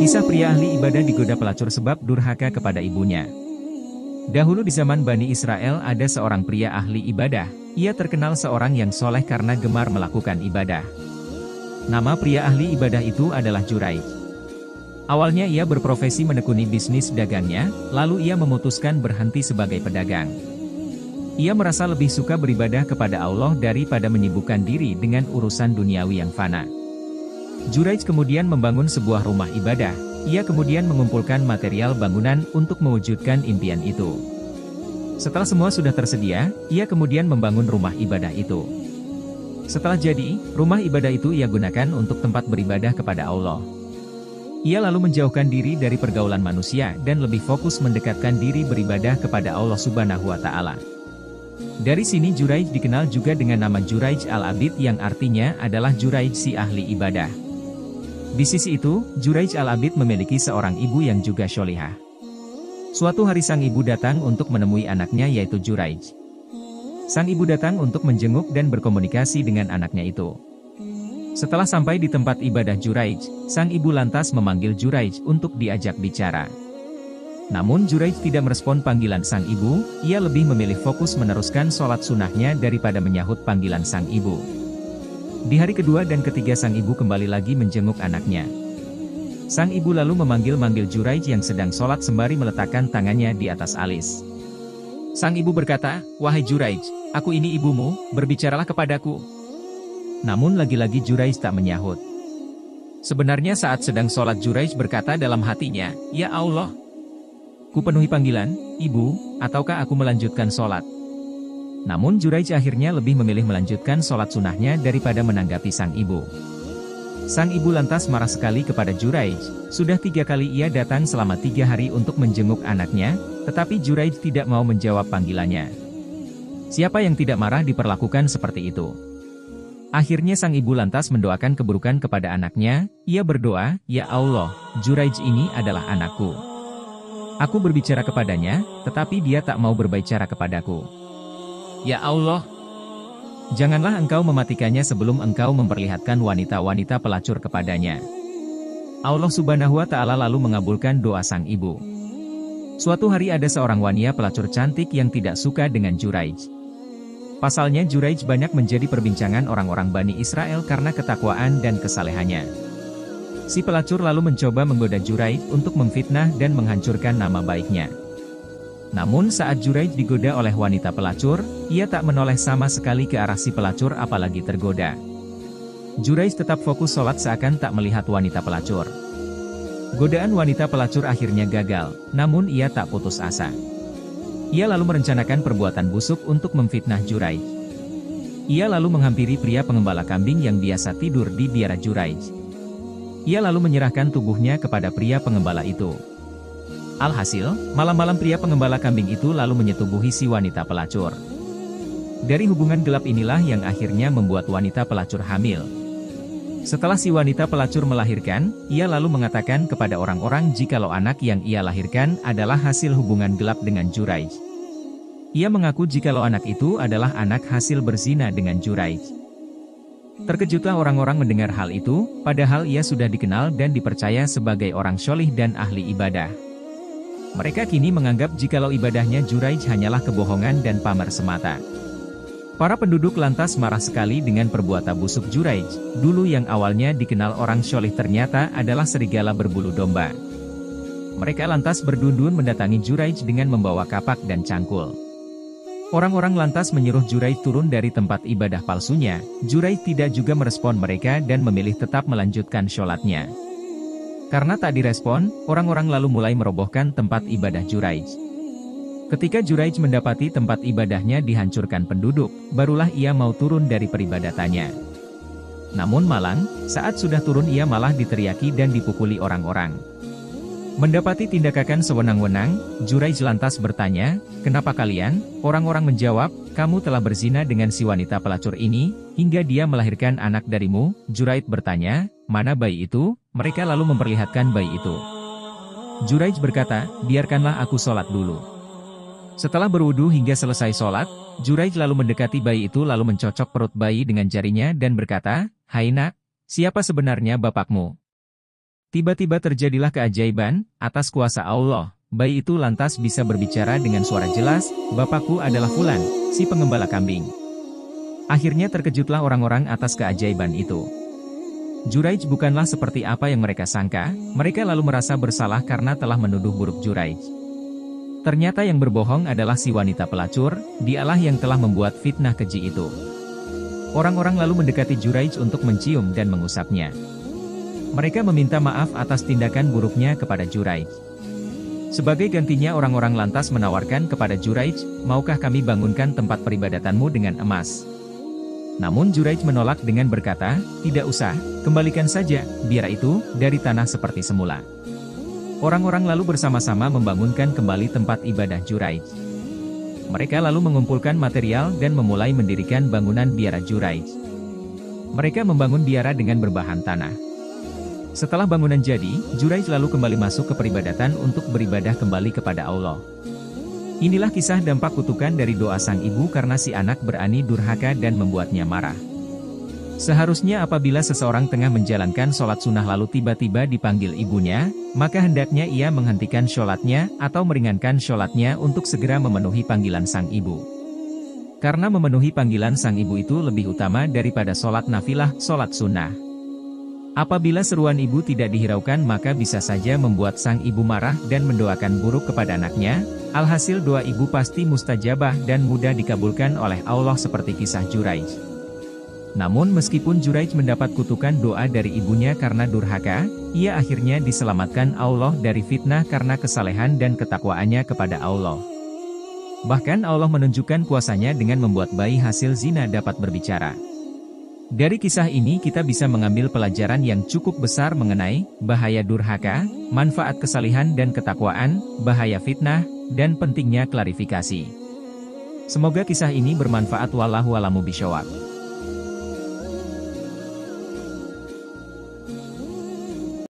Kisah pria ahli ibadah digoda pelacur sebab durhaka kepada ibunya. Dahulu di zaman Bani Israel ada seorang pria ahli ibadah. Ia terkenal seorang yang soleh karena gemar melakukan ibadah. Nama pria ahli ibadah itu adalah Juraij. Awalnya ia berprofesi menekuni bisnis dagangnya, lalu ia memutuskan berhenti sebagai pedagang. Ia merasa lebih suka beribadah kepada Allah daripada menyibukkan diri dengan urusan duniawi yang fana. Juraij kemudian membangun sebuah rumah ibadah. Ia kemudian mengumpulkan material bangunan untuk mewujudkan impian itu. Setelah semua sudah tersedia, ia kemudian membangun rumah ibadah itu. Setelah jadi, rumah ibadah itu ia gunakan untuk tempat beribadah kepada Allah. Ia lalu menjauhkan diri dari pergaulan manusia dan lebih fokus mendekatkan diri beribadah kepada Allah Subhanahu wa Ta'ala. Dari sini Juraij dikenal juga dengan nama Juraij al-Abid yang artinya adalah Juraij si ahli ibadah. Di sisi itu, Juraij al-Abid memiliki seorang ibu yang juga sholihah. Suatu hari sang ibu datang untuk menemui anaknya yaitu Juraij. Sang ibu datang untuk menjenguk dan berkomunikasi dengan anaknya itu. Setelah sampai di tempat ibadah Juraij, sang ibu lantas memanggil Juraij untuk diajak bicara. Namun Juraij tidak merespon panggilan sang ibu, ia lebih memilih fokus meneruskan sholat sunnahnya daripada menyahut panggilan sang ibu. Di hari kedua dan ketiga sang ibu kembali lagi menjenguk anaknya. Sang ibu lalu memanggil-manggil Juraij yang sedang sholat sembari meletakkan tangannya di atas alis. Sang ibu berkata, "Wahai Juraij, aku ini ibumu, berbicaralah kepadaku." Namun lagi-lagi Juraij tak menyahut. Sebenarnya saat sedang sholat Juraij berkata dalam hatinya, "Ya Allah, ku penuhi panggilan, ibu, ataukah aku melanjutkan sholat?" Namun Juraij akhirnya lebih memilih melanjutkan sholat sunnahnya daripada menanggapi sang ibu. Sang ibu lantas marah sekali kepada Juraij. Sudah 3 kali ia datang selama 3 hari untuk menjenguk anaknya, tetapi Juraij tidak mau menjawab panggilannya. Siapa yang tidak marah diperlakukan seperti itu? Akhirnya sang ibu lantas mendoakan keburukan kepada anaknya. Ia berdoa, "Ya Allah, Juraij ini adalah anakku. Aku berbicara kepadanya, tetapi dia tak mau berbicara kepadaku. Ya Allah, janganlah engkau mematikannya sebelum engkau memperlihatkan wanita-wanita pelacur kepadanya." Allah Subhanahu wa Ta'ala lalu mengabulkan doa sang ibu. Suatu hari ada seorang wanita pelacur cantik yang tidak suka dengan Juraij. Pasalnya Juraij banyak menjadi perbincangan orang-orang Bani Israel karena ketakwaan dan kesalehannya. Si pelacur lalu mencoba menggoda Juraij untuk memfitnah dan menghancurkan nama baiknya. Namun saat Juraij digoda oleh wanita pelacur, ia tak menoleh sama sekali ke arah si pelacur apalagi tergoda. Juraij tetap fokus sholat seakan tak melihat wanita pelacur. Godaan wanita pelacur akhirnya gagal, namun ia tak putus asa. Ia lalu merencanakan perbuatan busuk untuk memfitnah Juraij. Ia lalu menghampiri pria pengembala kambing yang biasa tidur di biara Juraij. Ia lalu menyerahkan tubuhnya kepada pria pengembala itu. Alhasil, malam-malam pria pengembala kambing itu lalu menyetubuhi si wanita pelacur. Dari hubungan gelap inilah yang akhirnya membuat wanita pelacur hamil. Setelah si wanita pelacur melahirkan, ia lalu mengatakan kepada orang-orang jikalau anak yang ia lahirkan adalah hasil hubungan gelap dengan Juraij. Ia mengaku jikalau anak itu adalah anak hasil berzina dengan Juraij. Terkejutlah orang-orang mendengar hal itu, padahal ia sudah dikenal dan dipercaya sebagai orang syolih dan ahli ibadah. Mereka kini menganggap jikalau ibadahnya Juraij hanyalah kebohongan dan pamer semata. Para penduduk lantas marah sekali dengan perbuatan busuk Juraij. Dulu yang awalnya dikenal orang syolih ternyata adalah serigala berbulu domba. Mereka lantas berdundun mendatangi Juraij dengan membawa kapak dan cangkul. Orang-orang lantas menyuruh Juraij turun dari tempat ibadah palsunya. Juraij tidak juga merespon mereka dan memilih tetap melanjutkan sholatnya. Karena tak direspon, orang-orang lalu mulai merobohkan tempat ibadah Juraij. Ketika Juraij mendapati tempat ibadahnya dihancurkan penduduk, barulah ia mau turun dari peribadatannya. Namun malang, saat sudah turun ia malah diteriaki dan dipukuli orang-orang. Mendapati tindakan sewenang-wenang, Juraij lantas bertanya, "Kenapa kalian?" Orang-orang menjawab, "Kamu telah berzina dengan si wanita pelacur ini, hingga dia melahirkan anak darimu." Juraij bertanya, "Mana bayi itu?" Mereka lalu memperlihatkan bayi itu. Juraij berkata, "Biarkanlah aku sholat dulu." Setelah berwudu hingga selesai sholat, Juraij lalu mendekati bayi itu lalu mencocok perut bayi dengan jarinya dan berkata, "Hai nak, siapa sebenarnya bapakmu?" Tiba-tiba terjadilah keajaiban, atas kuasa Allah, bayi itu lantas bisa berbicara dengan suara jelas, "Bapakku adalah Fulan, si pengembala kambing." Akhirnya terkejutlah orang-orang atas keajaiban itu. Juraij bukanlah seperti apa yang mereka sangka, mereka lalu merasa bersalah karena telah menuduh buruk Juraij. Ternyata yang berbohong adalah si wanita pelacur, dialah yang telah membuat fitnah keji itu. Orang-orang lalu mendekati Juraij untuk mencium dan mengusapnya. Mereka meminta maaf atas tindakan buruknya kepada Juraij. Sebagai gantinya orang-orang lantas menawarkan kepada Juraij, "Maukah kami bangunkan tempat peribadatanmu dengan emas?" Namun Juraij menolak dengan berkata, "Tidak usah, kembalikan saja, biar itu, dari tanah seperti semula." Orang-orang lalu bersama-sama membangunkan kembali tempat ibadah Juraij. Mereka lalu mengumpulkan material dan memulai mendirikan bangunan biara Juraij. Mereka membangun biara dengan berbahan tanah. Setelah bangunan jadi, Juraij lalu kembali masuk ke peribadatan untuk beribadah kembali kepada Allah. Inilah kisah dampak kutukan dari doa sang ibu karena si anak berani durhaka dan membuatnya marah. Seharusnya apabila seseorang tengah menjalankan sholat sunnah lalu tiba-tiba dipanggil ibunya, maka hendaknya ia menghentikan sholatnya atau meringankan sholatnya untuk segera memenuhi panggilan sang ibu. Karena memenuhi panggilan sang ibu itu lebih utama daripada sholat nafilah, sholat sunnah. Apabila seruan ibu tidak dihiraukan maka bisa saja membuat sang ibu marah dan mendoakan buruk kepada anaknya, alhasil doa ibu pasti mustajabah dan mudah dikabulkan oleh Allah seperti kisah Juraij. Namun meskipun Juraij mendapat kutukan doa dari ibunya karena durhaka, ia akhirnya diselamatkan Allah dari fitnah karena kesalehan dan ketakwaannya kepada Allah. Bahkan Allah menunjukkan kuasanya dengan membuat bayi hasil zina dapat berbicara. Dari kisah ini kita bisa mengambil pelajaran yang cukup besar mengenai bahaya durhaka, manfaat kesalihan dan ketakwaan, bahaya fitnah, dan pentingnya klarifikasi. Semoga kisah ini bermanfaat wallahu a'lamu bishawab.